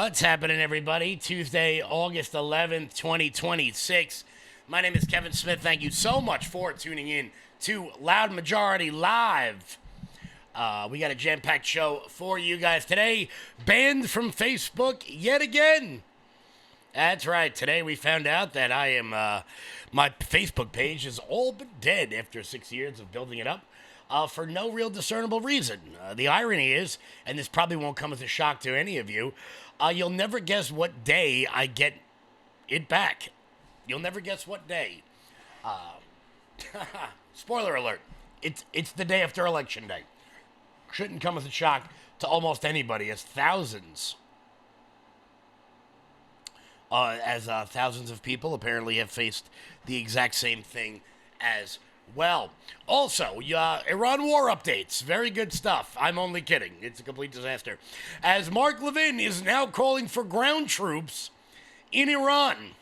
What's happening, everybody? Tuesday, August 11th, 2026. My name is Kevin Smith. Thank you so much for tuning in to Loud Majority Live. We got a jam-packed show for you guys today. Banned from Facebook yet again. That's right. Today we found out that my Facebook page has all but dead after 6 years of building it up. For no real discernible reason. The irony is, and this probably won't come as a shock to any of you, you'll never guess what day I get it back. You'll never guess what day. Spoiler alert. It's the day after Election Day. Shouldn't come as a shock to almost anybody, as thousands of people apparently have faced the exact same thing as well. Also, Iran war updates. Very good stuff. I'm only kidding. It's a complete disaster. As Mark Levin is now calling for ground troops in Iran.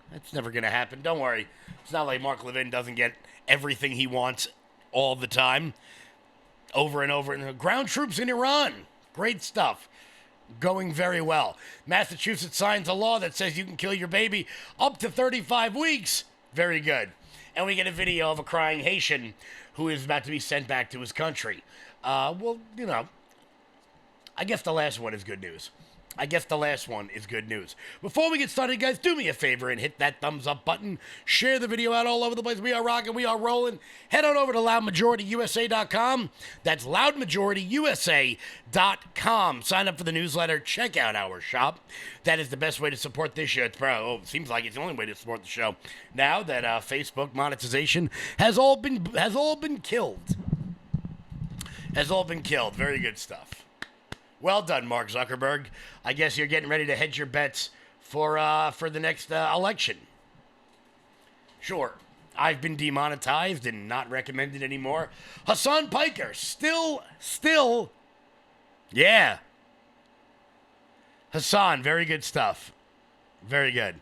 That's never going to happen. Don't worry. It's not like Mark Levin doesn't get everything he wants all the time. Over and over. And ground troops in Iran. Great stuff. Going very well. Massachusetts signs a law that says you can kill your baby up to 35 weeks. Very good. And we get a video of a crying Haitian who is about to be sent back to his country. I guess the last one is good news. Before we get started, guys, do me a favor and hit that thumbs up button. Share the video out all over the place. We are rocking. We are rolling. Head on over to loudmajorityusa.com. That's loudmajorityusa.com. Sign up for the newsletter. Check out our shop. That is the best way to support this show. It seems like it's the only way to support the show now that Facebook monetization has all been killed. Very good stuff. Well done, Mark Zuckerberg. I guess you're getting ready to hedge your bets for the next election. Sure, I've been demonetized and not recommended anymore. Hassan Piker, still, yeah. Hassan, very good stuff. Very good.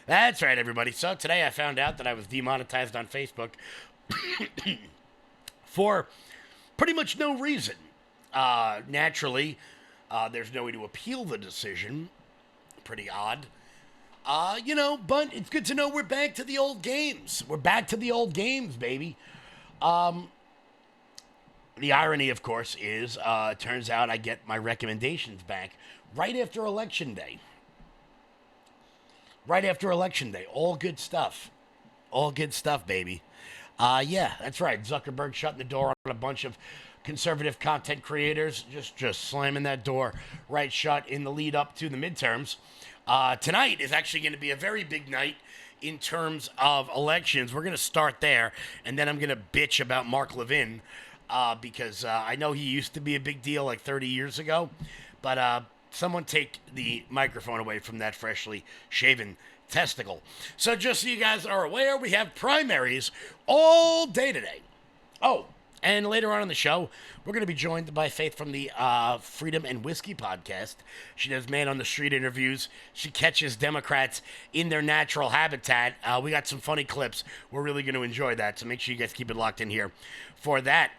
That's right, everybody. So today I found out that I was demonetized on Facebook for pretty much no reason. Naturally, there's no way to appeal the decision. Pretty odd. But it's good to know we're back to the old games. Baby. The irony, of course, is, it turns out I get my recommendations back right after Election Day. All good stuff. Baby. Yeah, that's right. Zuckerberg shutting the door on a bunch of conservative content creators, just slamming that door right shut in the lead up to the midterms. Tonight is actually going to be a very big night in terms of elections. We're going to start there, and then I'm going to bitch about Mark Levin because I know he used to be a big deal like 30 years ago, but someone take the microphone away from that freshly shaven testicle. So just so you guys are aware, we have primaries all day today. Oh, and later on in the show, we're going to be joined by Faith from the Freedom and Whiskey podcast. She does man-on-the-street interviews. She catches Democrats in their natural habitat. We got some funny clips. We're really going to enjoy that, so make sure you guys keep it locked in here for that.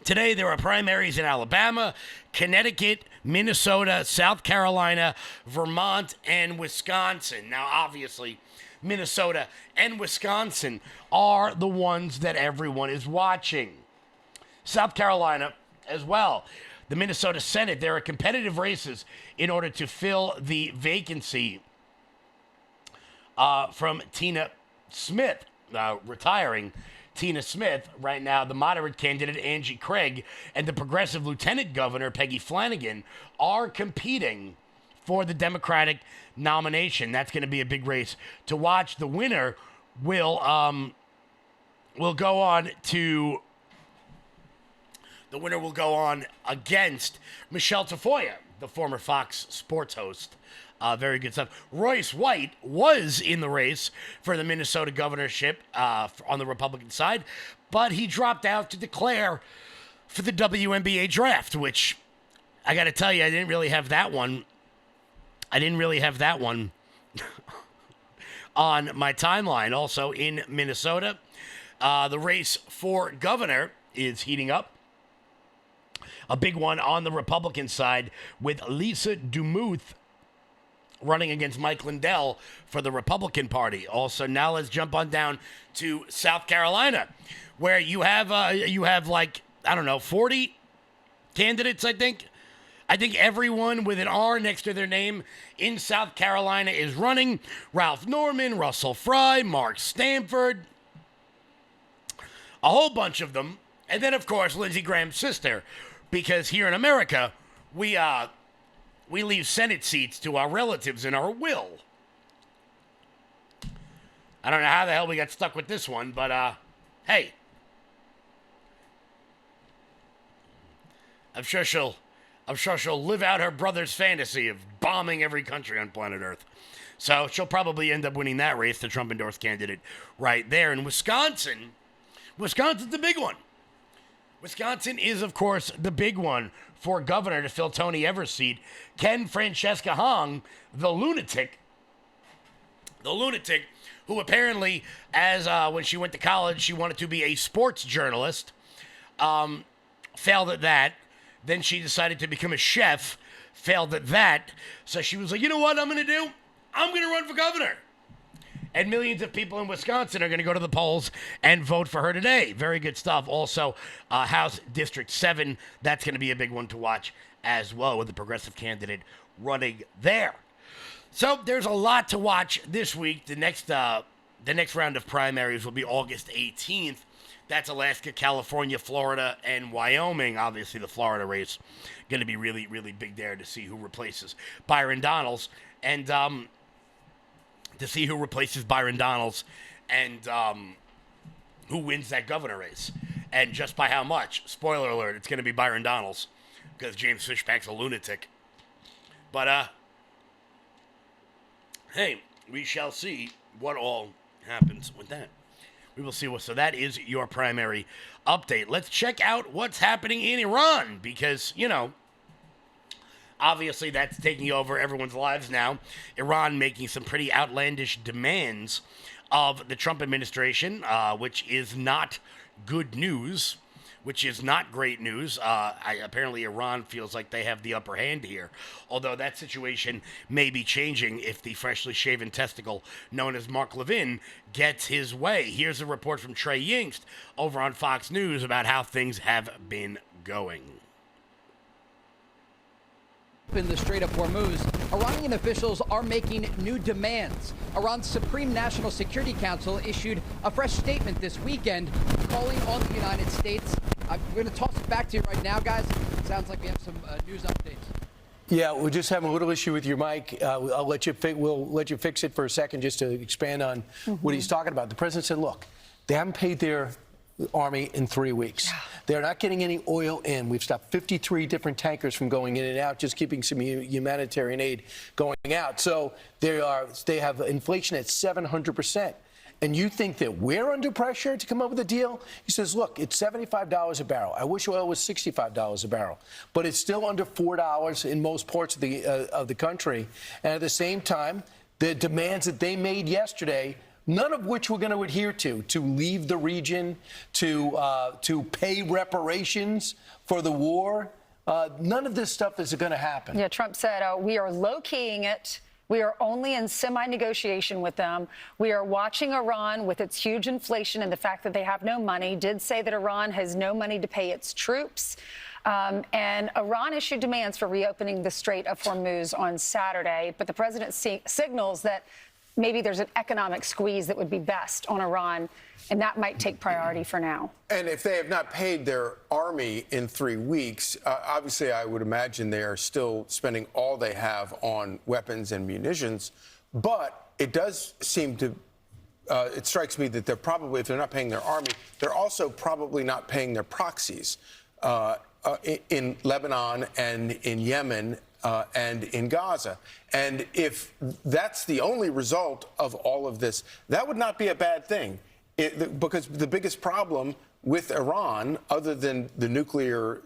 Today, there are primaries in Alabama, Connecticut, Minnesota, South Carolina, Vermont, and Wisconsin. Now, obviously, Minnesota and Wisconsin are the ones that everyone is watching. South Carolina as well. The Minnesota Senate, there are competitive races in order to fill the vacancy from Tina Smith, retiring Tina Smith. Right now, the moderate candidate, Angie Craig, and the progressive lieutenant governor, Peggy Flanagan, are competing for the Democratic nomination. That's going to be a big race to watch. The winner will go on against Michelle Tafoya, the former Fox Sports host. Very good stuff. Royce White was in the race for the Minnesota governorship on the Republican side, but he dropped out to declare for the WNBA draft, which I got to tell you, I didn't really have that one on my timeline. Also in Minnesota, the race for governor is heating up. a big one on the Republican side with Lisa DeMuth running against Mike Lindell for the Republican Party. Also, now let's jump on down to South Carolina, where you have like, I don't know, 40 candidates, I think. I think everyone with an R next to their name in South Carolina is running. Ralph Norman, Russell Fry, Mark Stanford, a whole bunch of them. And then, of course, Lindsey Graham's sister, because here in America, we leave Senate seats to our relatives in our will. I don't know how the hell we got stuck with this one, but, hey. I'm sure she'll live out her brother's fantasy of bombing every country on planet Earth. So she'll probably end up winning that race, the Trump-endorsed candidate right there. In Wisconsin's the big one. Wisconsin is, of course, the big one for governor to fill Tony Everett's seat. Ken Francesca Hong, the lunatic who apparently, as when she went to college, she wanted to be a sports journalist, failed at that. Then she decided to become a chef, failed at that. So she was like, you know what I'm going to do? I'm going to run for governor. And millions of people in Wisconsin are going to go to the polls and vote for her today. Very good stuff. Also, House District 7, that's going to be a big one to watch as well, with the progressive candidate running there. So there's a lot to watch this week. The next round of primaries will be August 18th. That's Alaska, California, Florida, and Wyoming. Obviously, the Florida race going to be really, really big there to see who replaces Byron Donalds. And who wins that governor race. And just by how much. Spoiler alert, it's going to be Byron Donalds, because James Fishback's a lunatic. But, hey, we shall see what all happens with that. We will see. So that is your primary update. Let's check out what's happening in Iran, because, you know, obviously that's taking over everyone's lives now. Iran making some pretty outlandish demands of the Trump administration, which is not good news, which is not great news. Apparently Iran feels like they have the upper hand here, although that situation may be changing if the freshly shaven testicle known as Mark Levin gets his way. Here's a report from Trey Yingst over on Fox News about how things have been going. In the Strait of Hormuz, Iranian officials are making new demands. Iran's Supreme National Security Council issued a fresh statement this weekend calling on the United States. We're going to toss it back to you right now, guys. It sounds like we have some news updates. Yeah, we're just having a little issue with your mic. We'll let you fix it for a second just to expand on what he's talking about. The president said, look, they haven't paid their army in 3 weeks. Yeah. They're not getting any oil in. We've stopped 53 different tankers from going in and out, just keeping some humanitarian aid going out. So they have inflation at 700%. And you think that we're under pressure to come up with a deal? He says, look, it's $75 a barrel. I wish oil was $65 a barrel, but it's still under $4 in most parts of the country. And at the same time, the demands that they made yesterday, none of which we're going to adhere to leave the region, to pay reparations for the war. None of this stuff is going to happen. Yeah, Trump said, we are low-keying it. We are only in semi-negotiation with them. We are watching Iran with its huge inflation and the fact that they have no money. Did say that Iran has no money to pay its troops. And Iran issued demands for reopening the Strait of Hormuz on Saturday. But the president signals that maybe there's an economic squeeze that would be best on Iran, and that might take priority for now. And if they have not paid their army in 3 weeks, obviously I would imagine they are still spending all they have on weapons and munitions. But it does seem to, it strikes me that they're probably, if they're not paying their army, they're also probably not paying their proxies in Lebanon and in Yemen and in Gaza. And if that's the only result of all of this, that would not be a bad thing. Because the biggest problem with Iran, other than the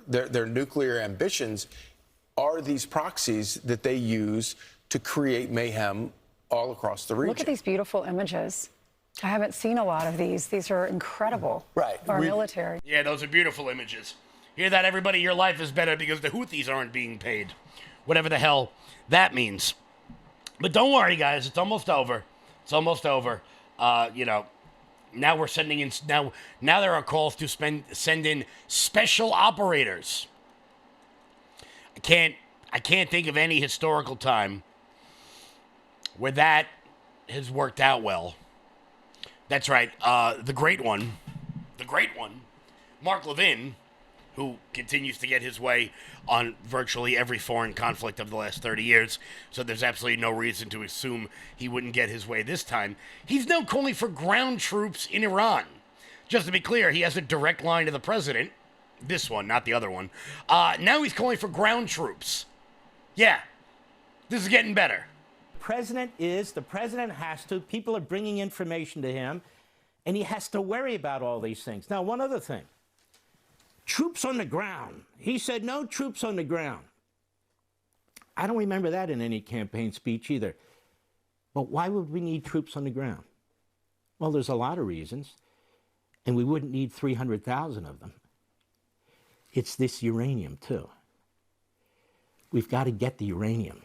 their nuclear ambitions, are these proxies that they use to create mayhem all across the region. Look at these beautiful images. I haven't seen a lot of these. These are incredible. Right. Our military. Yeah, those are beautiful images. Hear that, everybody? Your life is better because the Houthis aren't being paid. Whatever the hell that means. But don't worry, guys. It's almost over. It's almost over. Now we're sending in... Now there are calls to send in special operators. I can't think of any historical time where that has worked out well. That's right. The great one, Mark Levin, who continues to get his way on virtually every foreign conflict of the last 30 years, so there's absolutely no reason to assume he wouldn't get his way this time. He's now calling for ground troops in Iran. Just to be clear, he has a direct line to the president. This one, not the other one. Now he's calling for ground troops. Yeah, this is getting better. The president has to, people are bringing information to him, and he has to worry about all these things. Now, one other thing. Troops on the ground. He said no troops on the ground. I don't remember that in any campaign speech either. But why would we need troops on the ground? Well, there's a lot of reasons, and we wouldn't need 300,000 of them. It's this uranium, too. We've got to get the uranium.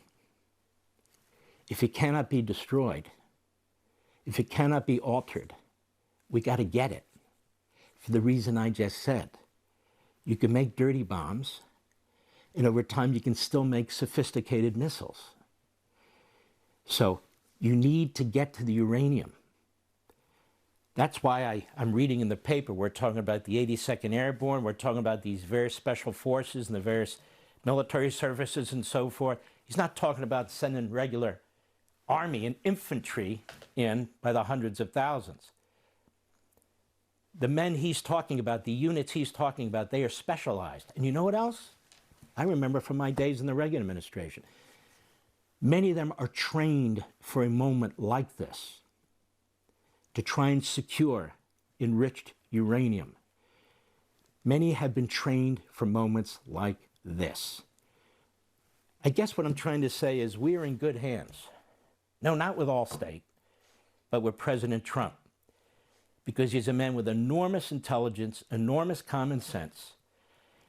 If it cannot be destroyed, if it cannot be altered, we got to get it. For the reason I just said. You can make dirty bombs, and over time you can still make sophisticated missiles. So you need to get to the uranium. That's why I'm reading in the paper, we're talking about the 82nd Airborne, we're talking about these various special forces and the various military services and so forth. He's not talking about sending regular army and infantry in by the hundreds of thousands. The men he's talking about, the units he's talking about, they are specialized. And you know what else? I remember from my days in the Reagan administration. Many of them are trained for a moment like this, to try and secure enriched uranium. Many have been trained for moments like this. I guess what I'm trying to say is we are in good hands. No, not with Allstate, but with President Trump. Because he's a man with enormous intelligence, enormous common sense.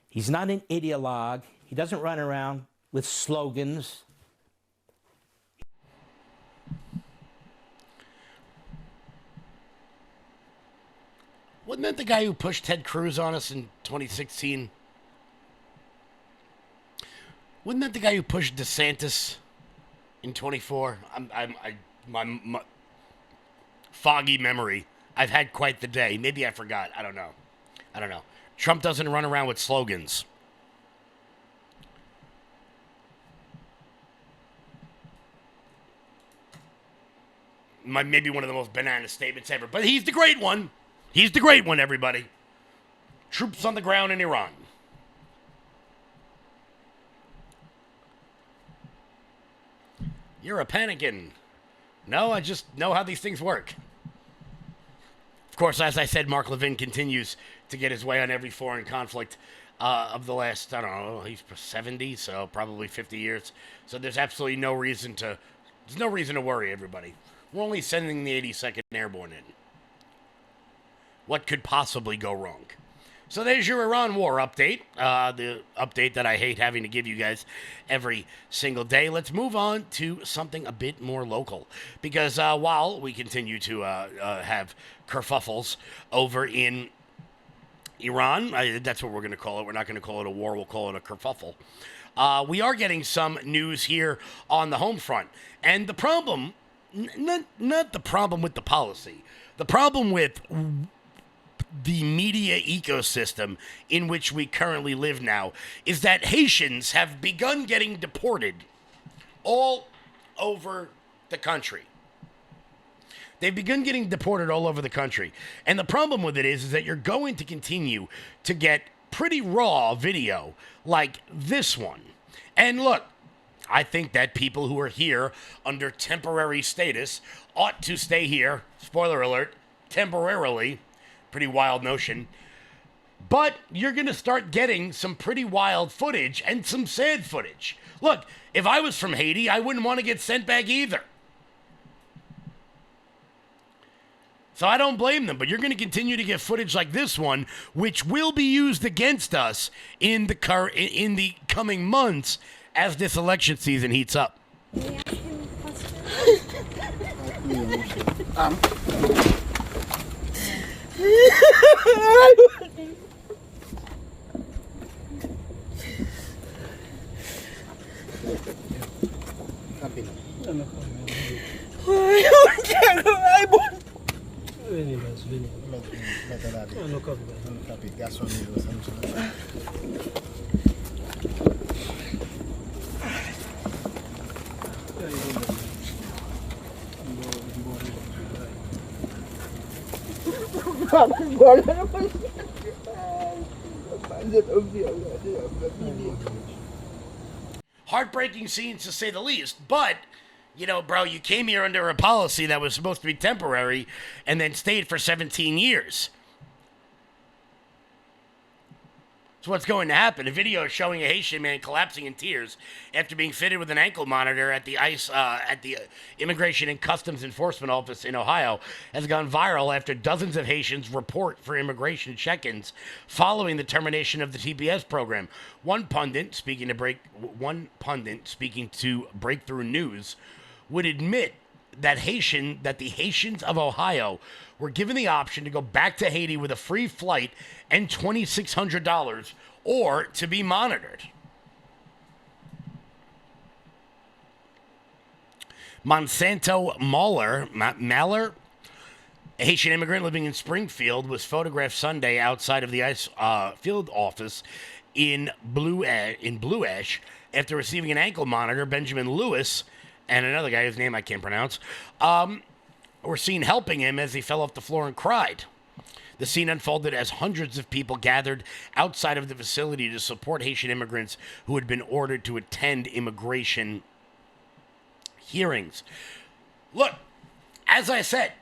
He's not an ideologue. He doesn't run around with slogans. Wasn't that the guy who pushed Ted Cruz on us in 2016? Wasn't that the guy who pushed DeSantis in 24? My foggy memory. I've had quite the day. Maybe I forgot. I don't know. Trump doesn't run around with slogans. Maybe one of the most banana statements ever. But he's the great one. He's the great one, everybody. Troops on the ground in Iran. You're a panicking. No, I just know how these things work. Of course, as I said, Mark Levin continues to get his way on every foreign conflict of the last, I don't know, he's 70, so probably 50 years. So there's absolutely no reason to worry, everybody. We're only sending the 82nd Airborne in. What could possibly go wrong? So there's your Iran war update, the update that I hate having to give you guys every single day. Let's move on to something a bit more local, because while we continue to have kerfuffles over in Iran, that's what we're going to call it. We're not going to call it a war. We'll call it a kerfuffle. We are getting some news here on the home front. And the problem, not the problem with the policy, the problem with the media ecosystem in which we currently live now is that Haitians have begun getting deported all over the country. They've begun getting deported all over the country. And the problem with it is that you're going to continue to get pretty raw video like this one. And look, I think that people who are here under temporary status ought to stay here, spoiler alert, temporarily. Pretty wild notion. But you're going to start getting some pretty wild footage and some sad footage. Look, if I was from Haiti, I wouldn't want to get sent back either. So I don't blame them, but you're going to continue to get footage like this one, which will be used against us in the coming months as this election season heats up. Heartbreaking scenes to say the least, but you know, bro, you came here under a policy that was supposed to be temporary and then stayed for 17 years. So what's going to happen? A video showing a Haitian man collapsing in tears after being fitted with an ankle monitor at the Immigration and Customs Enforcement Office in Ohio has gone viral after dozens of Haitians report for immigration check-ins following the termination of the TPS program. One pundit speaking to Breakthrough News would admit that the Haitians of Ohio were given the option to go back to Haiti with a free flight and $2,600 or to be monitored. Monsanto Mahler, a Haitian immigrant living in Springfield, was photographed Sunday outside of the ICE field office in Blue Ash after receiving an ankle monitor. Benjamin Lewis and another guy whose name I can't pronounce were seen helping him as he fell off the floor and cried. The scene unfolded as hundreds of people gathered outside of the facility to support Haitian immigrants who had been ordered to attend immigration hearings. Look, as I said,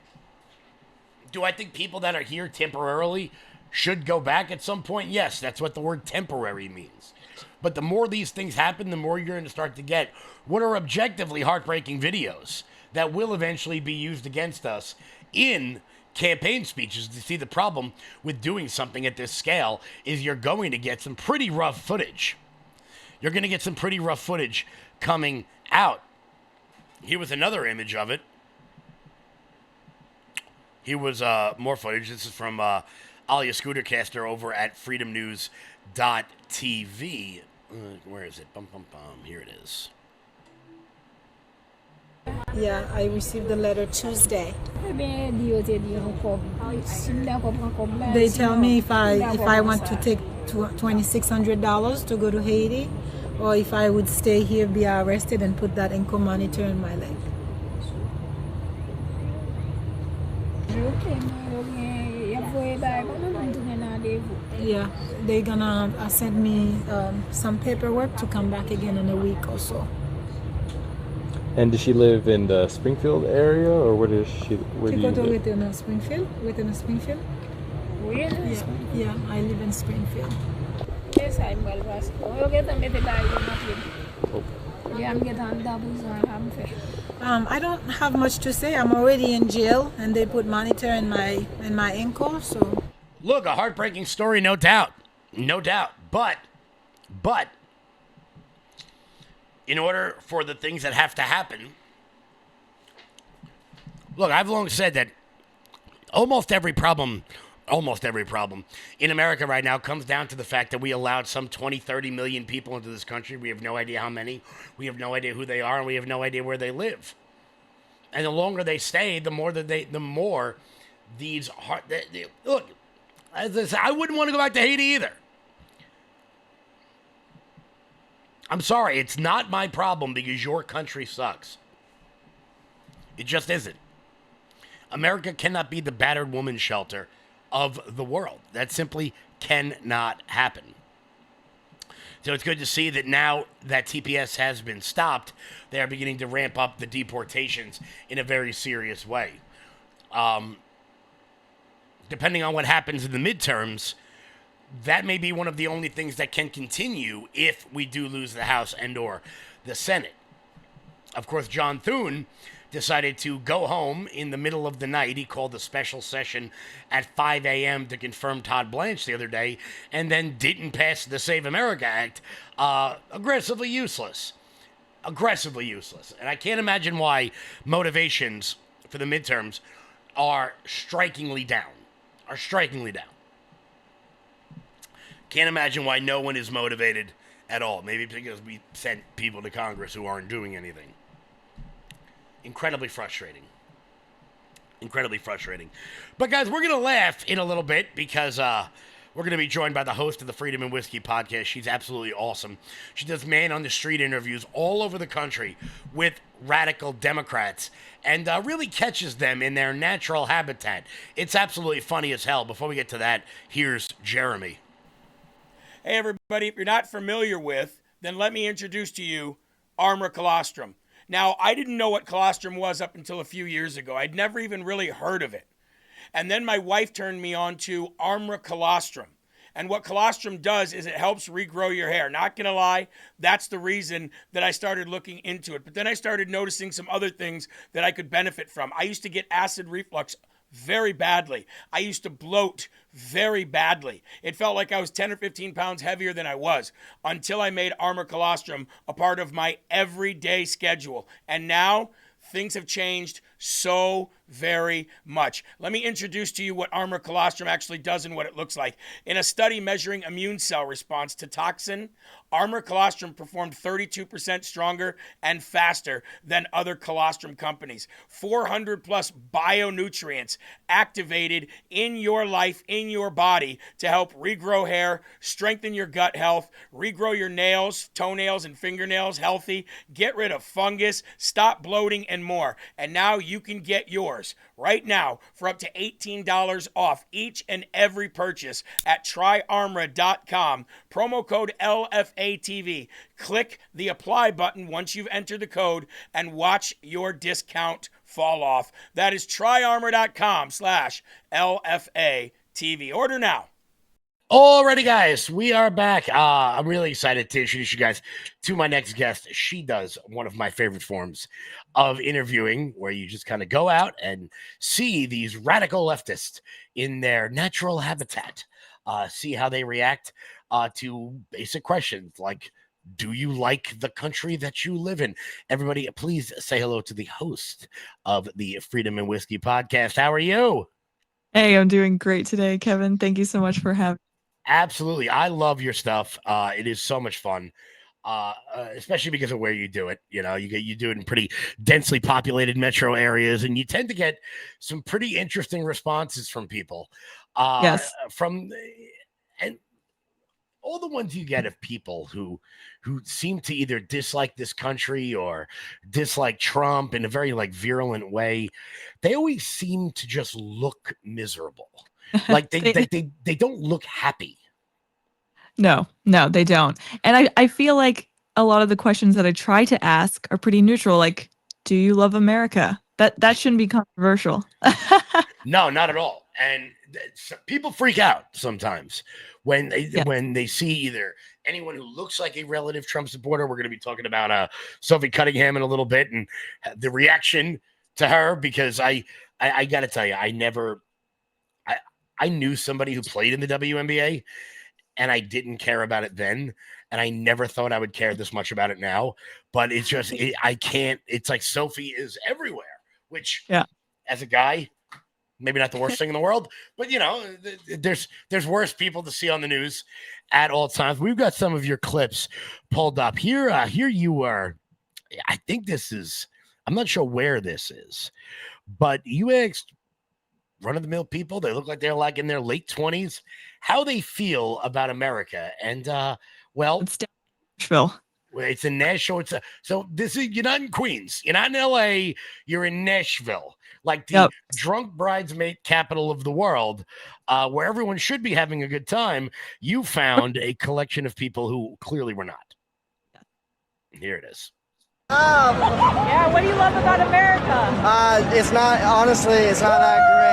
do I think people that are here temporarily should go back at some point? Yes, that's what the word temporary means. But the more these things happen, the more you're going to start to get what are objectively heartbreaking videos that will eventually be used against us in campaign speeches. To see the problem with doing something at this scale is you're going to get some pretty rough footage. You're going to get some pretty rough footage coming out. Here was another image of it. Here was more footage. This is from Alia Scootercaster over at freedomnews.tv. Where is it? Here it is. Yeah, I received the letter Tuesday. They tell me if I want to take $2,600 to go to Haiti, or if I would stay here, be arrested, and put that ankle monitor in my leg. Yeah, they're gonna send me some paperwork to come back again in a week or so. And does she live in the Springfield area, or where does she? Where do you live? Within Springfield. Really? Yeah, I live in Springfield. Yes, I'm well versed. I don't have much to say. I'm already in jail, and they put monitor in my ankle. So look, a heartbreaking story, no doubt, But in order for the things that have to happen, look, I've long said that almost every problem in America right now comes down to the fact that we allowed some 20, 30 million people into this country. We have no idea how many. We have no idea who they are, and we have no idea where they live. And the longer they stay, the more these look, as I said, I wouldn't want to go back to Haiti either. I'm sorry, it's not my problem because your country sucks. It just isn't. America cannot be the battered woman shelter of the world. That simply cannot happen. So it's good to see that now that TPS has been stopped, they are beginning to ramp up the deportations in a very serious way. Depending on what happens in the midterms, that may be one of the only things that can continue if we do lose the House and or the Senate. Of course, John Thune decided to go home in the middle of the night. He called a special session at 5 a.m. to confirm Todd Blanche the other day, and then didn't pass the Save America Act. Aggressively useless. Aggressively useless. And I can't imagine why motivations for the midterms are strikingly down. Can't imagine why no one is motivated at all. Maybe because we sent people to Congress who aren't doing anything. Incredibly frustrating. But guys, we're going to laugh in a little bit because we're going to be joined by the host of the Freedom and Whiskey podcast. She's absolutely awesome. She does man-on-the-street interviews all over the country with radical Democrats and really catches them in their natural habitat. It's absolutely funny as hell. Before we get to that, here's Jeremy. Hey, everybody, if you're not familiar with, then let me introduce to you Armor Colostrum. Now, I didn't know what colostrum was up until a few years ago. I'd never even really heard of it. And then my wife turned me on to Armor Colostrum. And what colostrum does is it helps regrow your hair. Not going to lie, that's the reason that I started looking into it. But then I started noticing some other things that I could benefit from. I used to get acid reflux very badly. I used to bloat very badly. It felt like I was 10 or 15 pounds heavier than I was until I made Armor Colostrum a part of my everyday schedule. And now things have changed so very much. Let me introduce to you what Armor Colostrum actually does and what it looks like. In a study measuring immune cell response to toxin, Armor Colostrum performed 32% stronger and faster than other colostrum companies. 400 plus bionutrients activated in your life, in your body, to help regrow hair, strengthen your gut health, regrow your nails, toenails, and fingernails healthy, get rid of fungus, stop bloating, and more. And now you can get yours right now for up to $18 off each and every purchase at tryarmra.com. Promo code LFATV. Click the apply button once you've entered the code and watch your discount fall off. That is tryarmra.com/LFATV. Order now. Alrighty, guys, we are back. I'm really excited to introduce you guys to my next guest. She does one of my favorite forms of interviewing, where you just kind of go out and see these radical leftists in their natural habitat, see how they react to basic questions like, do you like the country that you live in? Everybody, please say hello to the host of the Freedom and Whiskey podcast. How are you? Hey, I'm doing great today, Kevin. Thank you so much for having me. Absolutely. I love your stuff. It is so much fun, especially because of where you do it. You know, you do it in pretty densely populated metro areas, and you tend to get some pretty interesting responses from people. Yes. And all the ones you get of people who seem to either dislike this country or dislike Trump in a very virulent way, they always seem to just look miserable. Like they don't look happy. No, they don't. And I feel like a lot of the questions that I try to ask are pretty neutral. Like, do you love America? That shouldn't be controversial. No, not at all. And people freak out sometimes when they see either anyone who looks like a relative Trump supporter. We're going to be talking about Sophie Cunningham in a little bit and the reaction to her, because I got to tell you, I knew somebody who played in the WNBA, and I didn't care about it then, and I never thought I would care this much about it now. But it's just I can't. It's like Sophie is everywhere, which as a guy, maybe not the worst thing in the world, but there's worse people to see on the news at all times. We've got some of your clips pulled up here. Here you are. I think this is. I'm not sure where this is, but you asked run-of-the-mill people, they look like they're in their late 20s, how they feel about America. And It's Nashville. It's in Nashville. So this is, you're not in Queens, you're not in LA, you're in Nashville, like the drunk bridesmaid capital of the world, where everyone should be having a good time. You found a collection of people who clearly were not. Here it is. Yeah, what do you love about America? It's not that great.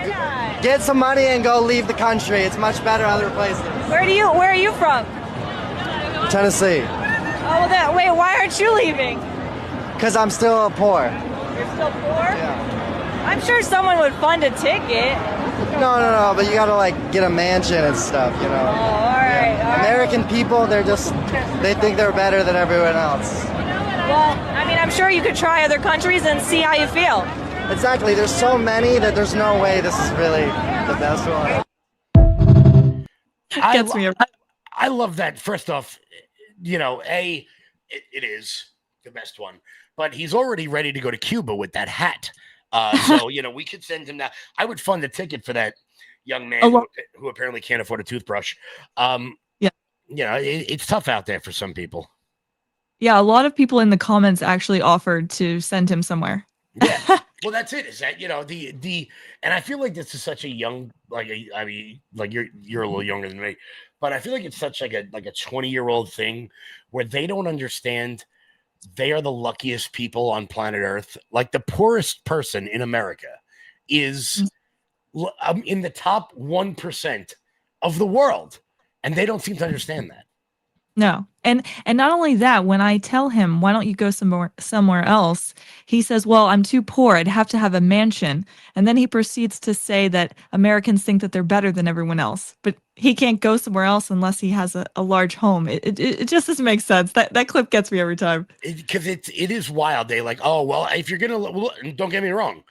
Just get some money and go leave the country. It's much better other places. Where are you from? Tennessee. Oh, wait, why aren't you leaving? Because I'm still poor. You're still poor? Yeah. I'm sure someone would fund a ticket. No, but you gotta like get a mansion and stuff, you know. Oh, all right. American people, they think they're better than everyone else. Well, I mean, I'm sure you could try other countries and see how you feel. Exactly. There's so many that there's no way this is really the best one. I love that. First off, you know, it is the best one, but he's already ready to go to Cuba with that hat. So, you know, we could send him now. I would fund a ticket for that young man who apparently can't afford a toothbrush. Yeah. You know, it's tough out there for some people. Yeah, a lot of people in the comments actually offered to send him somewhere. Yeah. Well, that's it. Is that, you know, and I feel like this is such a young, I mean, you're a little younger than me, but I feel like it's such like a 20-year-old thing where they don't understand they are the luckiest people on planet Earth. Like the poorest person in America is in the top 1% of the world, and they don't seem to understand that. No. And not only that, when I tell him, why don't you go somewhere else? He says, well, I'm too poor. I'd have to have a mansion. And then he proceeds to say that Americans think that they're better than everyone else, but he can't go somewhere else unless he has a large home. It just doesn't make sense. That clip gets me every time. Because it is wild. They like, oh, well, if you're going to, don't get me wrong.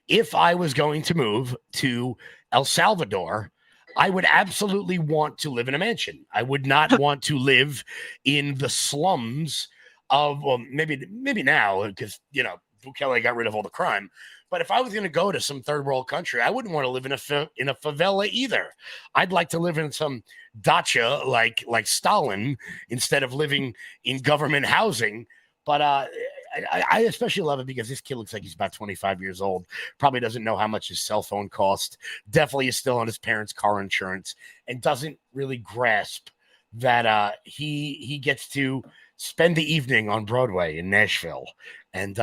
If I was going to move to El Salvador, I would absolutely want to live in a mansion. I would not want to live in the slums of, well, maybe now, because, you know, Bukele got rid of all the crime. But if I was going to go to some third world country, I wouldn't want to live in a favela either. I'd like to live in some dacha like Stalin instead of living in government housing. But I especially love it because this kid looks like he's about 25 years old, probably doesn't know how much his cell phone cost, definitely is still on his parents' car insurance, and doesn't really grasp that he gets to spend the evening on Broadway in Nashville. And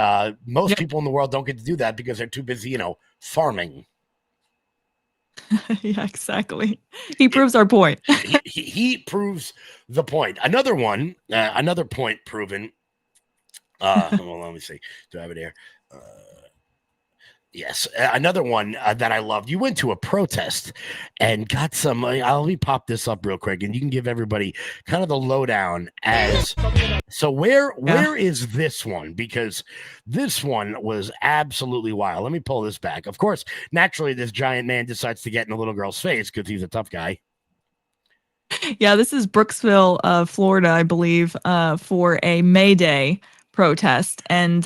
most people in the world don't get to do that because they're too busy, you know, farming. Yeah, exactly. He proves our point. he proves the point. Another point proven. Well, let me see. Do I have it here? Yes, another one that I loved. You went to a protest and got some. Let me pop this up real quick, and you can give everybody kind of the lowdown. So where is this one? Because this one was absolutely wild. Let me pull this back. Of course, naturally, this giant man decides to get in a little girl's face because he's a tough guy. Yeah, this is Brooksville, Florida, I believe, for a May Day protest. And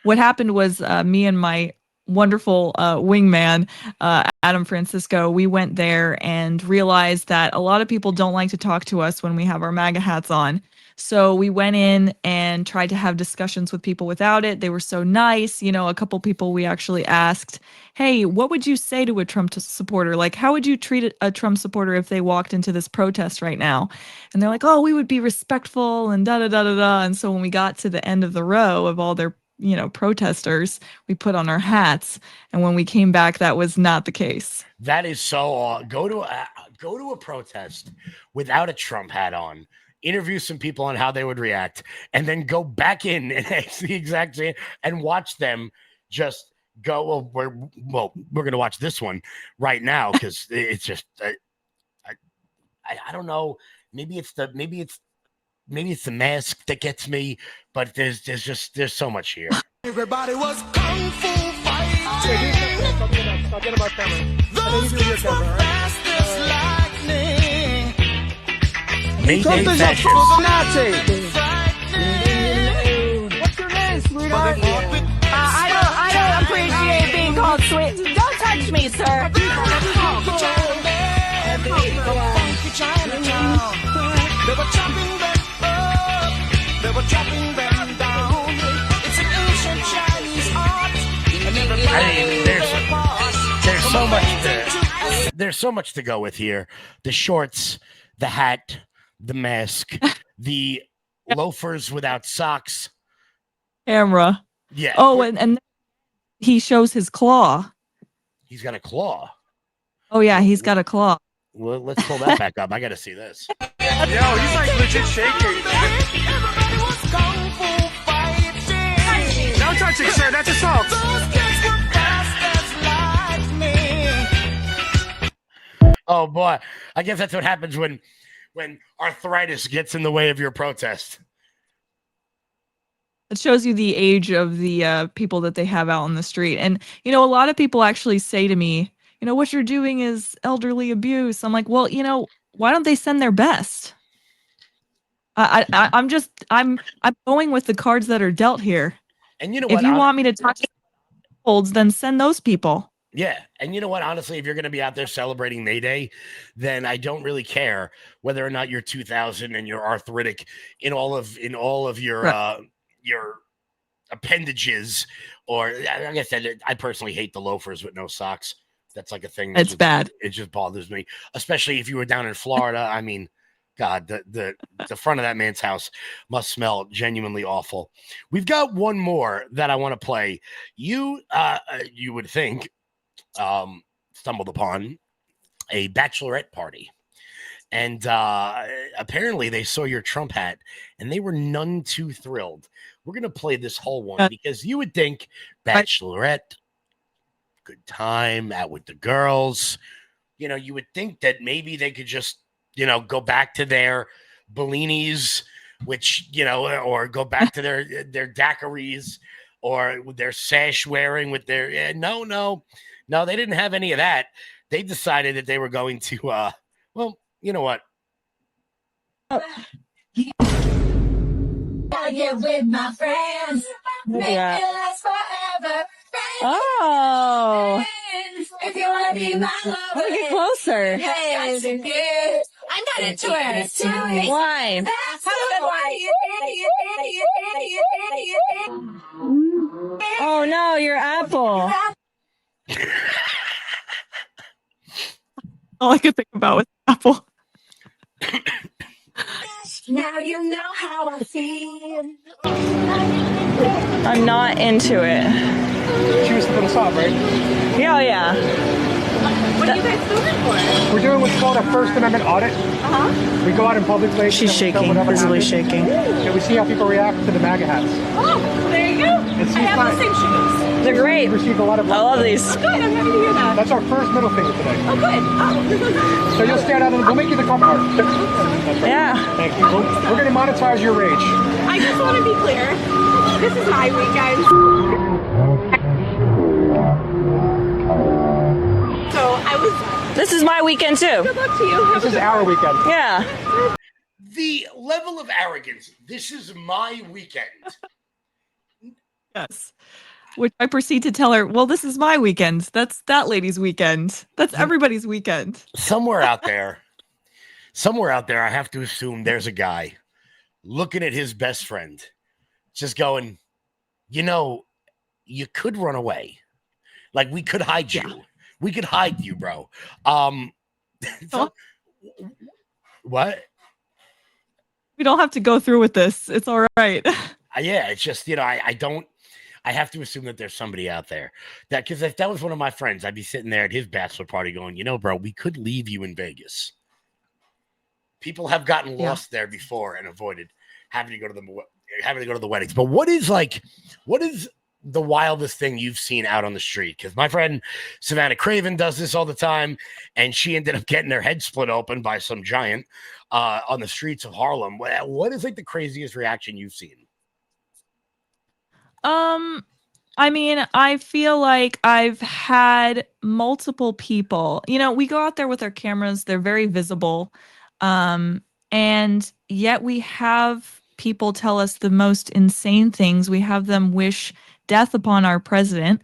what happened was me and my wonderful wingman, Adam Francisco, we went there and realized that a lot of people don't like to talk to us when we have our MAGA hats on. So we went in and tried to have discussions with people without it. They were so nice. You know, a couple people we actually asked, hey, what would you say to a Trump supporter? Like, how would you treat a Trump supporter if they walked into this protest right now? And they're like, oh, we would be respectful and da-da-da-da-da. And so when we got to the end of the row of all their, you know, protesters, we put on our hats. And when we came back, that was not the case. That is so go to a protest without a Trump hat on. Interview some people on how they would react, and then go back in and ask the exact same and watch them just go. Well, we're going to watch this one right now because it's just I don't know. Maybe it's the mask that gets me, but there's so much here. Everybody was kung fu fighting. Talking about camera. Those kids were fast as lightning. Mayday fascists. What's your name, sweetheart? I don't appreciate being called sweet. Don't touch me, sir. They were chopping them up. They were chopping them down. It's an ancient Chinese art. I mean, there's so much to go with here. The shorts, the hat, the mask, the loafers without socks. Camera. Yeah. Oh, and he shows his claw. He's got a claw. Oh, yeah, he's got a claw. Well, let's pull that back up. I got to see this. Yo, he's like legit shaking. Don't touch touching, sir. That's assault. Oh boy, I guess that's what happens when arthritis gets in the way of your protest. It shows you the age of the people that they have out on the street. And, a lot of people actually say to me, what you're doing is elderly abuse. I'm like, well, why don't they send their best? I'm going with the cards that are dealt here. And you know If what? you want me to talk to holds, then send those people. Yeah, and you know what? Honestly, if you're going to be out there celebrating May Day, then I don't really care whether or not you're 2000 and you're arthritic in all of your your appendages, or like I said, I personally hate the loafers with no socks. That's like a thing. It's bad. It just bothers me, especially if you were down in Florida. I mean, God, the front of that man's house must smell genuinely awful. We've got one more that I want to play. You would think stumbled upon a bachelorette party, and apparently they saw your Trump hat and they were none too thrilled. We're gonna play this whole one because you would think bachelorette, good time out with the girls. You would think that maybe they could just go back to their Bellinis, which or go back to their daiquiris or their sash wearing with their no, they didn't have any of that. They decided that they were going to well, you know what? I get with my friends. Make it last forever. Oh. If you want to be my lover. Let me get closer. Hey. I'm not into it. Why? Oh no, your apple. All I could think about was apple. Now you know how I feel. I'm not into it. She was a little soft, right? Yeah. What are you guys doing for? We're doing what's called a First Amendment audit. We go out in public places. She's shaking, visibly shaking. And we see how people react to the MAGA hats. Oh, there you go. I have the same shoes. They're great. We received a lot of I love these. Oh, good. I'm happy to hear that. That's our first middle finger today. Oh, good. Oh. So you'll stand out and we'll make you the cover art. Yeah. Thank you. We're going to monetize your rage. I just want to be clear. This is my weekend. This is my weekend too. Good luck to you. This is our weekend. Yeah. The level of arrogance. This is my weekend. Yes. Which I proceed to tell her, well, this is my weekend. That's that lady's weekend. That's everybody's weekend. Somewhere out there, I have to assume there's a guy looking at his best friend, just going, you could run away. Like, we could hide you. Yeah. We could hide you, bro. What? We don't have to go through with this. It's all right. Yeah, it's just, I have to assume that there's somebody out there that, because if that was one of my friends, I'd be sitting there at his bachelor party going, bro, we could leave you in Vegas. People have gotten lost there before and avoided having to go to the weddings. But what is the wildest thing you've seen out on the street? Because my friend Savannah Craven does this all the time, and she ended up getting her head split open by some giant on the streets of Harlem. What is the craziest reaction you've seen? I mean, I feel like I've had multiple people, we go out there with our cameras, they're very visible. And yet we have people tell us the most insane things. We have them wish death upon our president.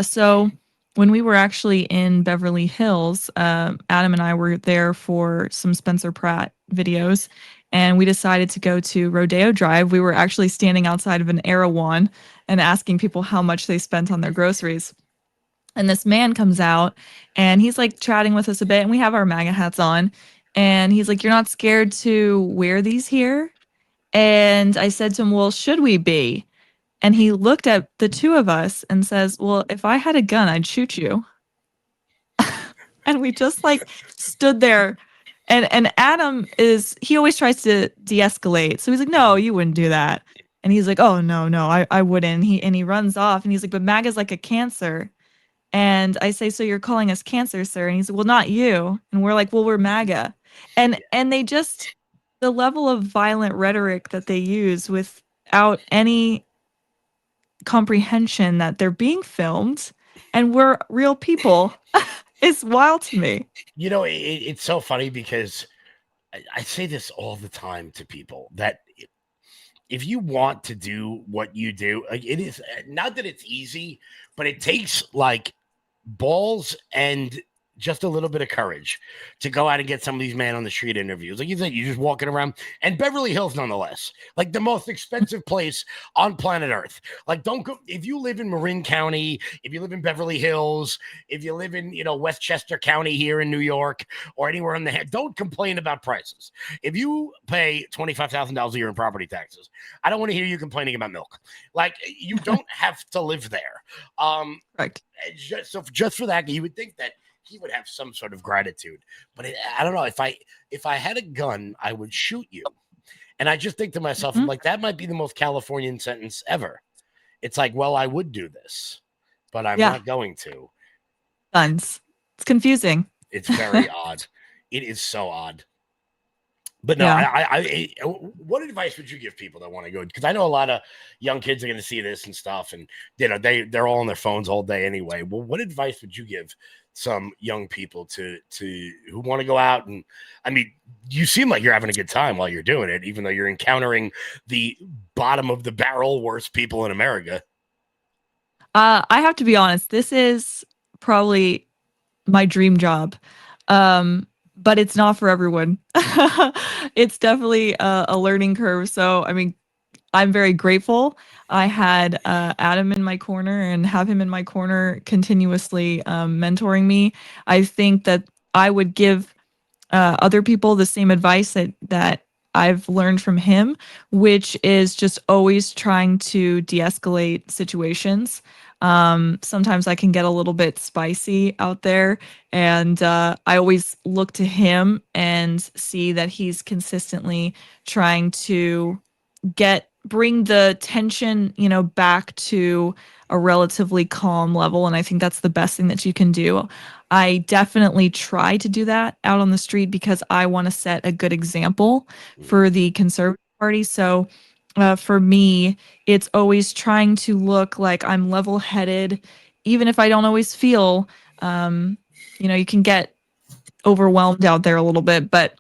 So when we were actually in Beverly Hills, Adam and I were there for some Spencer Pratt videos, and we decided to go to Rodeo Drive. We were actually standing outside of an Erewhon and asking people how much they spent on their groceries. And this man comes out and he's chatting with us a bit, and we have our MAGA hats on. And he's like, "You're not scared to wear these here?" And I said to him, "Well, should we be?" And he looked at the two of us and says, "Well, if I had a gun, I'd shoot you." And we just stood there. And Adam he always tries to de-escalate. So he's like, "No, you wouldn't do that." And he's like, oh, no, no, I wouldn't. He runs off and he's like, but MAGA's like a cancer. And I say, so you're calling us cancer, sir? And he's like, well, not you. And we're like, well, we're MAGA. And they just, the level of violent rhetoric that they use without any comprehension that they're being filmed and we're real people is wild to me. You know, it's so funny because I say this all the time to people that if you want to do what you do, like it is not that it's easy, but it takes like balls and just a little bit of courage to go out and get some of these man on the street interviews. Like you said, you're just walking around, and Beverly Hills, nonetheless, like the most expensive place on planet Earth. Like, don't go if you live in Marin County, if you live in Beverly Hills, if you live in Westchester County here in New York or anywhere in the head, don't complain about prices. If you pay $25,000 a year in property taxes, I don't want to hear you complaining about milk. Like you don't have to live there. Right. Just for that, you would think that he would have some sort of gratitude, but I don't know. If I had a gun, I would shoot you. And I just think to myself, I'm like, that might be the most Californian sentence ever. It's like, well, I would do this, but I'm not going to. Guns. It's confusing. It's very odd. It is so odd. But no, Yeah. what advice would you give people that want to go? Because I know a lot of young kids are going to see this and stuff, and they're all on their phones all day anyway. Well, what advice would you give some young people to who want to go out? And I mean, you seem like you're having a good time while you're doing it, even though you're encountering the bottom of the barrel worst people in America. I have to be honest. This is probably my dream job. But it's not for everyone. It's definitely a learning curve. So, I mean, I'm very grateful. I had Adam in my corner and have him in my corner continuously mentoring me. I think that I would give other people the same advice that I've learned from him, which is just always trying to de-escalate situations. Sometimes I can get a little bit spicy out there, and I always look to him and see that he's consistently trying to bring the tension, back to a relatively calm level. And I think that's the best thing that you can do. I definitely try to do that out on the street because I want to set a good example for the Conservative Party. So for me, it's always trying to look like I'm level-headed, even if I don't always feel, you can get overwhelmed out there a little bit, but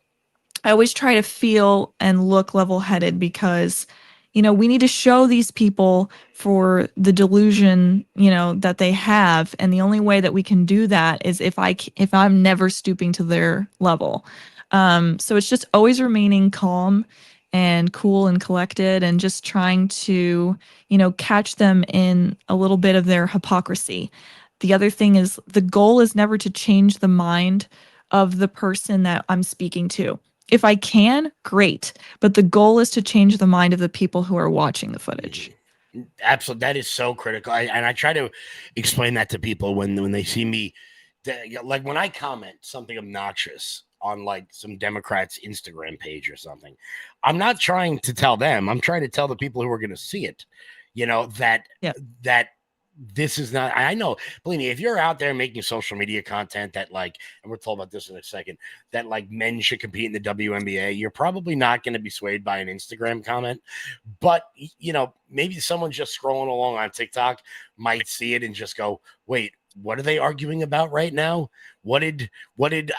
I always try to feel and look level-headed because, we need to show these people for the delusion, that they have. And the only way that we can do that is if I'm never stooping to their level. So it's just always remaining calm and cool and collected and just trying to, catch them in a little bit of their hypocrisy. The other thing is the goal is never to change the mind of the person that I'm speaking to. If I can, great. But the goal is to change the mind of the people who are watching the footage. Absolutely. That is so critical. And I try to explain that to people when they see me, like when I comment something obnoxious on like some Democrat's Instagram page or something, I'm not trying to tell them. I'm trying to tell the people who are going to see it, that this is not, I know, believe me, if you're out there making social media content that like, and we'll talk about this in a second, that like men should compete in the WNBA, you're probably not going to be swayed by an Instagram comment. But, maybe someone just scrolling along on TikTok might see it and just go, wait, what are they arguing about right now? What did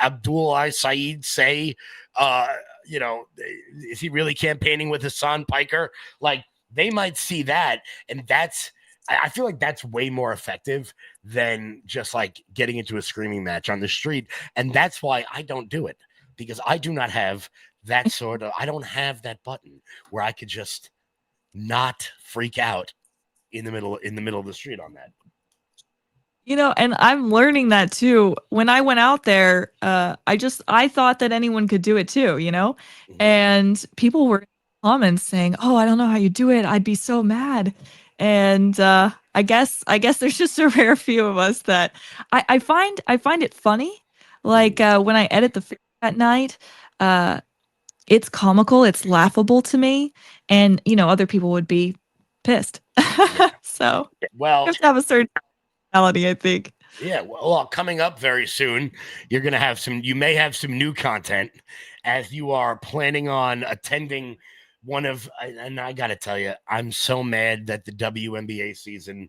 Abdul Saeed say? Is he really campaigning with Hassan Piker? Like they might see that, and I feel like that's way more effective than just like getting into a screaming match on the street. And that's why I don't do it, because I do not have that I don't have that button where I could just not freak out in the middle of the street on that. And I'm learning that too. When I went out there, I thought that anyone could do it too, and people were in comments saying, "Oh, I don't know how you do it. I'd be so mad." And I guess there's just a rare few of us that I find it funny. Like when I edit the video at night, it's comical, it's laughable to me, and other people would be pissed. So Well, you have to have a certain personality, I think. yeah, well, coming up very soon, you may have some new content as you are planning on attending and I got to tell you, I'm so mad that the WNBA season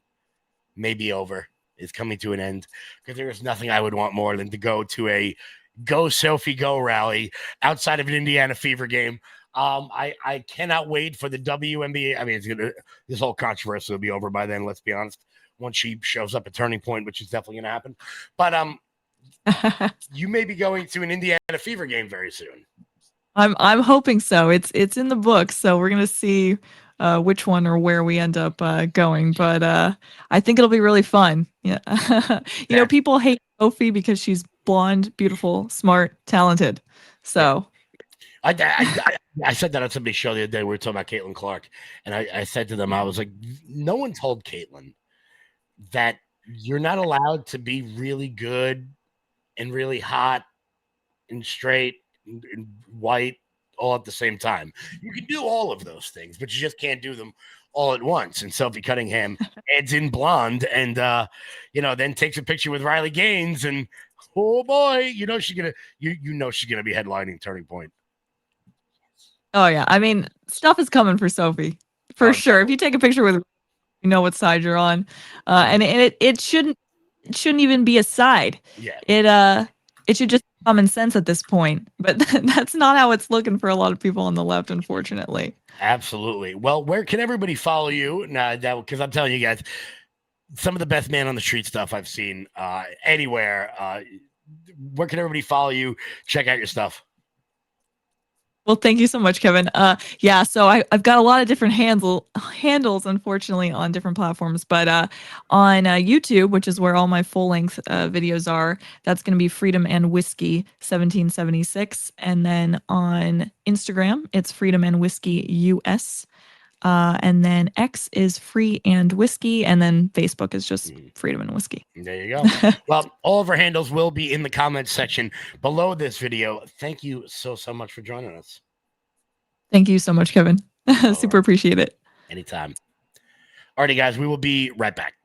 may be over, is coming to an end, because there is nothing I would want more than to go to a Go Sophie Go rally outside of an Indiana Fever game. I cannot wait for the WNBA. I mean, this whole controversy will be over by then, let's be honest, once she shows up at Turning Point, which is definitely going to happen. But you may be going to an Indiana Fever game very soon. I'm hoping so. It's in the book, so we're gonna see which one or where we end up going. But I think it'll be really fun. Yeah, people hate Sophie because she's blonde, beautiful, smart, talented. So I said that on somebody's show the other day. We were talking about Caitlin Clark, and I said to them, I was like, no one told Caitlin that you're not allowed to be really good and really hot and straight and white all at the same time. You can do all of those things, but you just can't do them all at once. And Sophie Cunningham adds in blonde and then takes a picture with Riley Gaines, and oh boy, she's gonna be headlining Turning Point. oh yeah, I mean, stuff is coming for Sophie for sure. If you take a picture with her, you know what side you're on, and it shouldn't even be a side. Yeah. It should just be common sense at this point, but that's not how it's looking for a lot of people on the left, unfortunately. Absolutely. Well, where can everybody follow you? Now, because I'm telling you guys, some of the best man on the street stuff I've seen anywhere. Where can everybody follow you? Check out your stuff. Well, thank you so much, Kevin. Yeah, so I've got a lot of different handles, unfortunately, on different platforms. But on YouTube, which is where all my full-length videos are, that's going to be Freedom and Whiskey 1776. And then on Instagram, it's Freedom and Whiskey US. And then X is Free and Whiskey, and then Facebook is just Freedom and Whiskey. There you go. Well, all of our handles will be in the comments section below this video. Thank you so much for joining us. Thank you so much, Kevin. Super appreciate it. Anytime. Alrighty, guys, we will be right back.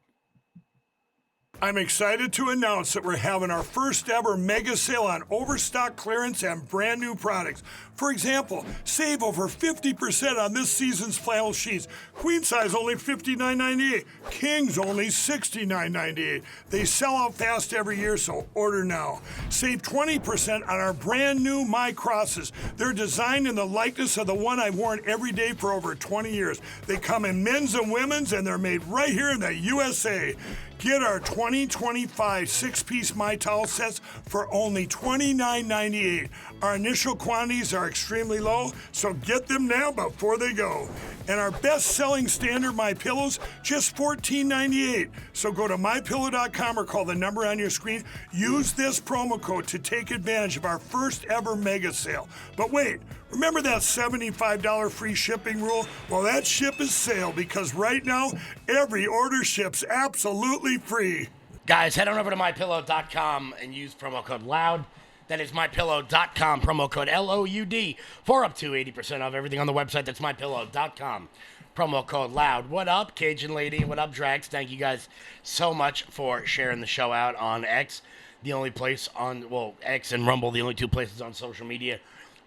I'm excited to announce that we're having our first ever mega sale on overstock clearance and brand new products. For example, save over 50% on this season's flannel sheets. Queen size only $59.98. Kings only $69.98. They sell out fast every year, so order now. Save 20% on our brand new My Crosses. They're designed in the likeness of the one I've worn every day for over 20 years. They come in men's and women's, and they're made right here in the USA. Get our 2025 six-piece My Towel sets for only $29.98. Our initial quantities are extremely low, so get them now before they go. And our best-selling standard My Pillows, just $14.98. So go to mypillow.com or call the number on your screen. Use this promo code to take advantage of our first ever mega sale. But wait, remember that $75 free shipping rule? Well, that ship is sailed, because right now, every order ships absolutely free. Guys, head on over to mypillow.com and use promo code LOUD. That is mypillow.com, promo code LOUD, for up to 80% off everything on the website. That's mypillow.com, promo code LOUD. What up, Cajun Lady? What up, Drax? Thank you guys so much for sharing the show out on X, the only place on, X and Rumble, the only two places on social media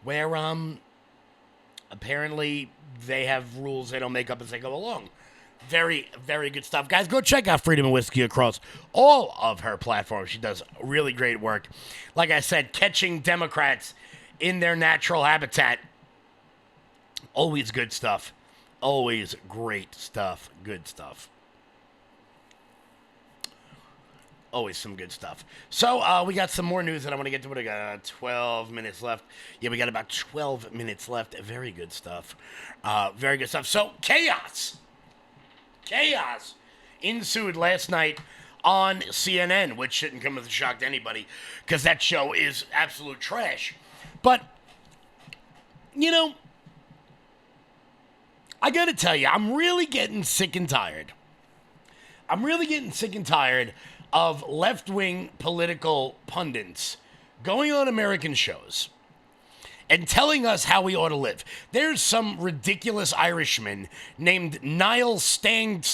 where apparently they have rules they don't make up as they go along. Very, very good stuff. Guys, go check out Freedom and Whiskey across all of her platforms. She does really great work. Like I said, catching Democrats in their natural habitat. Always good stuff. Always great stuff. Good stuff. Always some good stuff. So we got some more news that I want to get to. What, I got 12 minutes left. Yeah, we got about 12 minutes left. Very good stuff. Very good stuff. So chaos ensued last night on CNN, which shouldn't come as a shock to anybody because that show is absolute trash. But, I got to tell you, I'm really getting sick and tired. Of left-wing political pundits going on American shows and telling us how we ought to live. There's some ridiculous Irishman named Niall Stangeridge,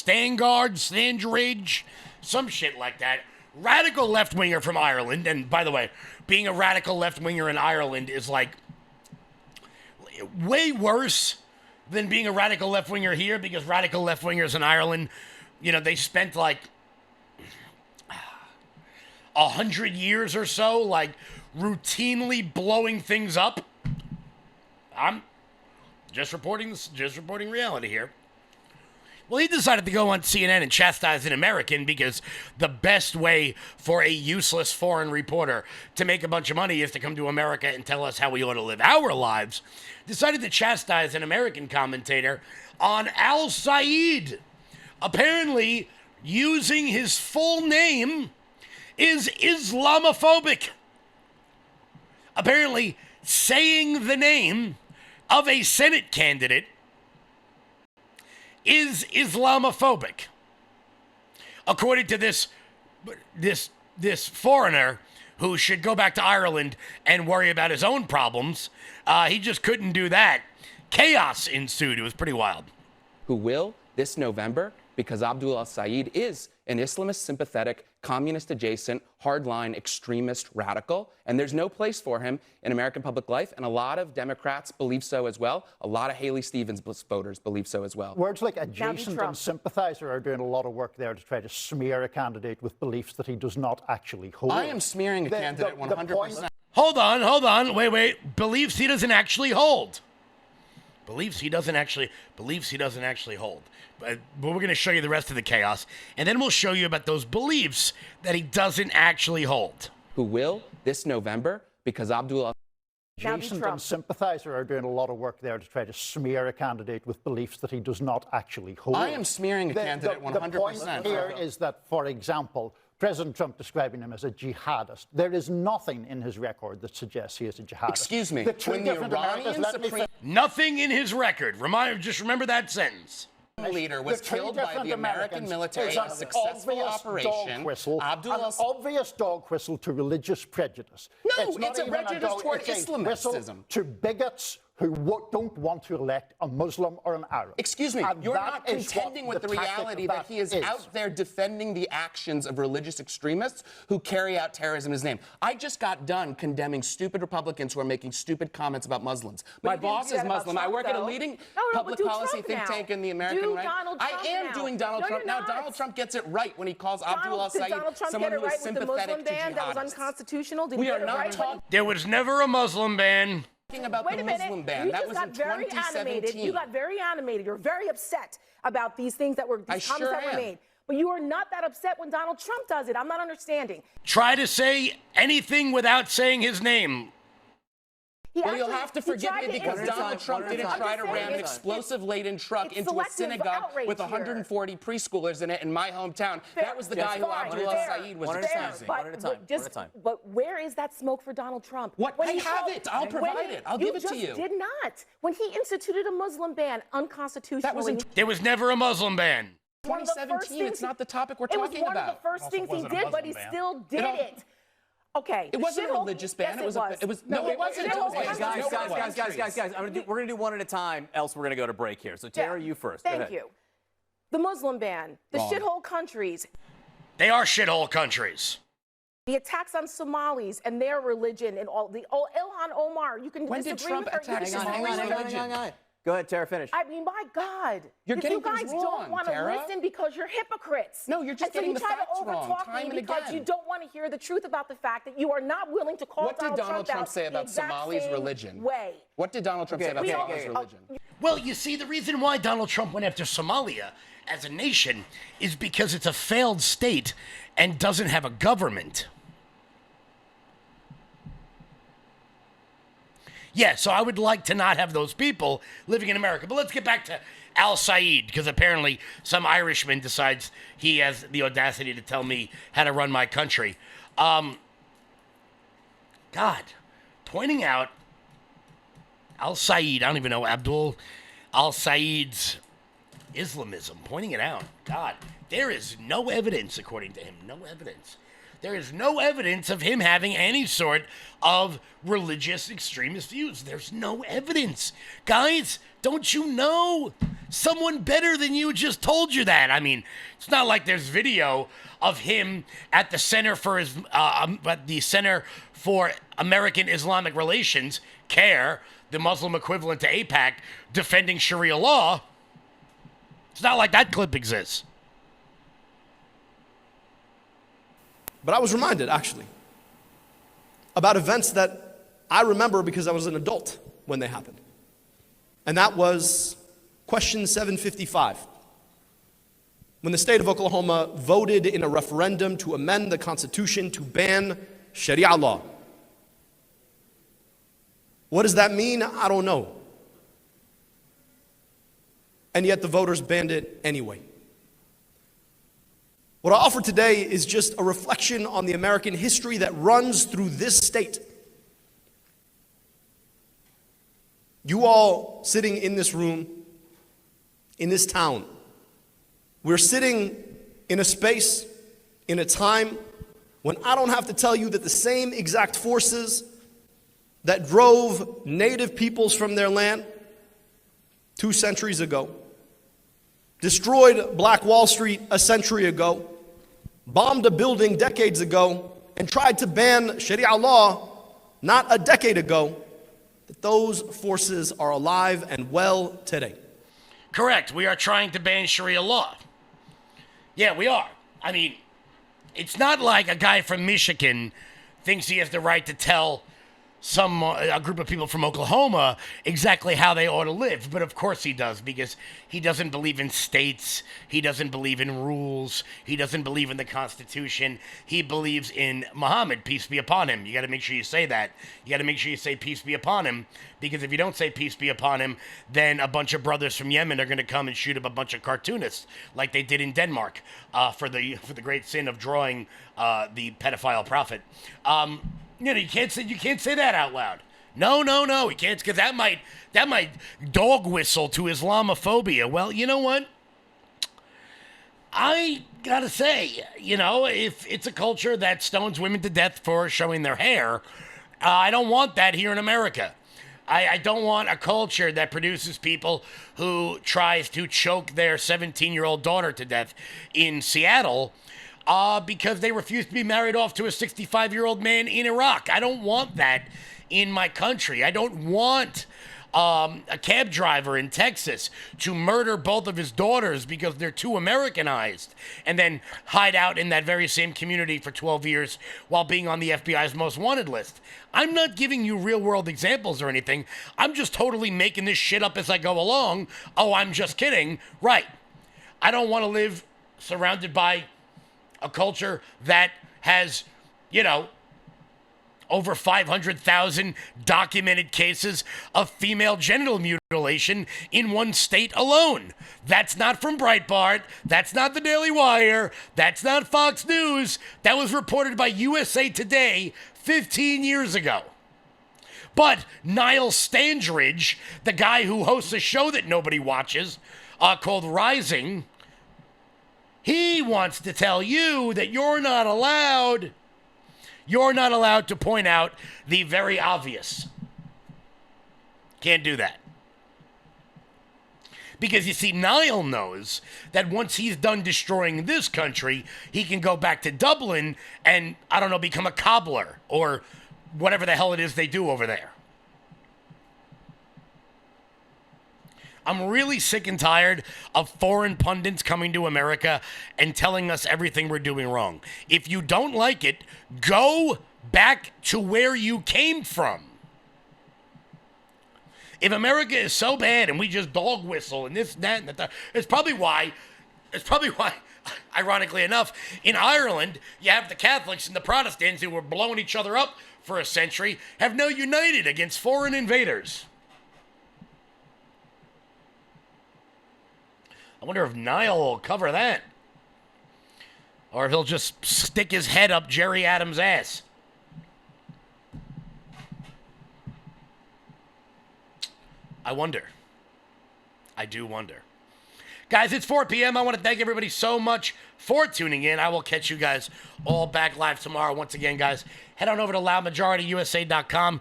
some shit like that. Radical left-winger from Ireland. And by the way, being a radical left-winger in Ireland is like way worse than being a radical left-winger here, because radical left-wingers in Ireland, they spent like 100 years or so, like, routinely blowing things up. I'm just reporting reality here. Well, he decided to go on CNN and chastise an American because the best way for a useless foreign reporter to make a bunch of money is to come to America and tell us how we ought to live our lives. Decided to chastise an American commentator on Al Saeed. Apparently, using his full name is Islamophobic. Apparently, saying the name of a Senate candidate is Islamophobic. According to this foreigner who should go back to Ireland and worry about his own problems, he just couldn't do that. Chaos ensued. It was pretty wild. Who will this November, because Abdul al-Saeed is an Islamist-sympathetic, communist-adjacent, hardline, extremist radical, and there's no place for him in American public life, and a lot of Democrats believe so as well. A lot of Haley Stevens voters believe so as well. Words like adjacent and sympathizer are doing a lot of work there to try to smear a candidate with beliefs that he does not actually hold. I am smearing a candidate 100%. Hold on. Wait. Beliefs he doesn't actually hold. Beliefs he doesn't actually hold. But we're going to show you the rest of the chaos, and then we'll show you about those beliefs that he doesn't actually hold. Who will this November, because Abdul Adjacent and sympathizer are doing a lot of work there to try to smear a candidate with beliefs that he does not actually hold. I am smearing a candidate 100%. The point here is that, for example, President Trump describing him as a jihadist. There is nothing in his record that suggests he is a jihadist. Excuse me. When the Iranian Nothing in his record. Just remember that sentence. Leader was killed by the American military in a successful operation. An obvious dog whistle to religious prejudice. No, it's a prejudice toward Islamism. To bigots who don't want to elect a Muslim or an Arab. Excuse me, you're not contending with the reality that he is out there defending the actions of religious extremists who carry out terrorism in his name. I just got done condemning stupid Republicans who are making stupid comments about Muslims. My boss is Muslim. I work at a leading public policy think tank in the American right. I am doing Donald Trump now. Donald Trump gets it right when he calls Abdul al-Saeed someone who is sympathetic to jihadists. That was unconstitutional. We are not talking. There was never a Muslim ban. About the Muslim ban. That was in 2017. You got very animated. You're very upset about these things that were comments that were made. But you are not that upset when Donald Trump does it. I'm not understanding. Try to say anything without saying his name. Well, you'll have to forgive me because Donald Trump didn't try to ram an explosive-laden truck into a synagogue with 140 preschoolers in it in my hometown. That was the guy who Abdul al-Saeed was accusing. One at a time. But where is that smoke for Donald Trump? I have it. I'll provide it. I'll give it to you. You just did not. When he instituted a Muslim ban unconstitutionally. There was never a Muslim ban. 2017. It's not the topic we're talking about. It was one of the first things he did, but he still did it. Okay. It wasn't a religious ban. Yes, it was. No, it wasn't. Guys. We're going to do one at a time, else we're going to go to break here. So, Tara, you first. Thank you. The Muslim ban, the shithole countries. They are shithole countries. The attacks on Somalis and their religion and all the Ilhan Omar. You can disagree with her. Hang on. Go ahead, Tara, finish. I mean, my God. You're getting you guys things wrong, don't want to Tara. listen because you're hypocrites. No, you're just getting the facts wrong time and again. Because you don't want to hear the truth about the fact that you are not willing to call Donald Trump out. What did Donald Trump say about Somali's religion? What did Donald Trump say about Somali's religion? Well, you see, the reason why Donald Trump went after Somalia as a nation is because it's a failed state and doesn't have a government. Yeah, so I would like to not have those people living in America. But let's get back to al-Saeed, because apparently some Irishman decides he has the audacity to tell me how to run my country. God, pointing out al-Saeed, I don't even know, Abdul al-Saeed's Islamism, pointing it out. God there is no evidence, according to him, no evidence. There is no evidence of him having any sort of religious extremist views. There's no evidence. Guys, don't you know? Someone better than you just told you that. I mean, it's not like there's video of him at the Center for American Islamic Relations, CARE, the Muslim equivalent to AIPAC, defending Sharia law. It's not like that clip exists. But I was reminded, actually, about events that I remember because I was an adult when they happened. And that was question 755. When the state of Oklahoma voted in a referendum to amend the Constitution to ban Sharia law. What does that mean? I don't know. And yet the voters banned it anyway. What I offer today is just a reflection on the American history that runs through this state. You all sitting in this room, in this town, we're sitting in a space, in a time when I don't have to tell you that the same exact forces that drove native peoples from their land 2 centuries ago, destroyed Black Wall Street a century ago, bombed a building decades ago, and tried to ban Sharia law not a decade ago, that those forces are alive and well today. Correct. We are trying to ban Sharia law. Yeah, we are. I mean, it's not like a guy from Michigan thinks he has the right to tell a group of people from Oklahoma exactly how they ought to live. But of course he does, because he doesn't believe in states. He doesn't believe in rules. He doesn't believe in the Constitution. He believes in Muhammad, peace be upon him. You got to make sure you say that. You got to make sure you say peace be upon him, because if you don't say peace be upon him, then a bunch of brothers from Yemen are going to come and shoot up a bunch of cartoonists like they did in Denmark for the great sin of drawing the pedophile prophet. You can't say that out loud. No, he can't, because that might dog whistle to Islamophobia. Well, you know what? I gotta say, if it's a culture that stones women to death for showing their hair, I don't want that here in America. I don't want a culture that produces people who tries to choke their 17-year-old daughter to death in Seattle because they refuse to be married off to a 65-year-old man in Iraq. I don't want that in my country. I don't want a cab driver in Texas to murder both of his daughters because they're too Americanized and then hide out in that very same community for 12 years while being on the FBI's most wanted list. I'm not giving you real-world examples or anything. I'm just totally making this shit up as I go along. Oh, I'm just kidding. Right. I don't want to live surrounded by a culture that has, over 500,000 documented cases of female genital mutilation in one state alone. That's not from Breitbart. That's not the Daily Wire. That's not Fox News. That was reported by USA Today 15 years ago. But Niall Standridge, the guy who hosts a show that nobody watches called Rising, he wants to tell you that you're not allowed to point out the very obvious. Can't do that. Because you see, Niall knows that once he's done destroying this country, he can go back to Dublin and, become a cobbler or whatever the hell it is they do over there. I'm really sick and tired of foreign pundits coming to America and telling us everything we're doing wrong. If you don't like it, go back to where you came from. If America is so bad and we just dog whistle and this, that, and that, it's probably why, ironically enough, in Ireland, you have the Catholics and the Protestants who were blowing each other up for a century, have now united against foreign invaders. I wonder if Niall will cover that. Or if he'll just stick his head up Jerry Adams' ass. I wonder. I do wonder. Guys, it's 4 p.m. I want to thank everybody so much for tuning in. I will catch you guys all back live tomorrow. Once again, guys, head on over to loudmajorityusa.com.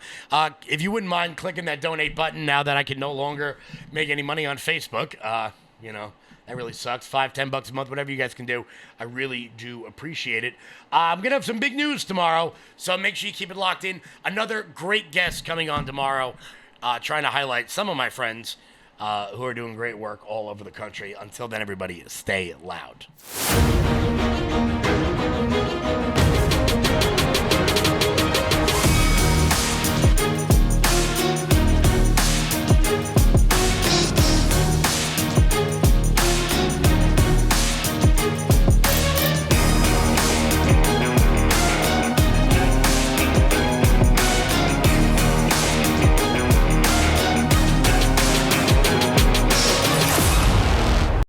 If you wouldn't mind clicking that donate button now that I can no longer make any money on Facebook, that really sucks. $5, $10 a month, whatever you guys can do. I really do appreciate it. I'm going to have some big news tomorrow, so make sure you keep it locked in. Another great guest coming on tomorrow, trying to highlight some of my friends who are doing great work all over the country. Until then, everybody, stay loud.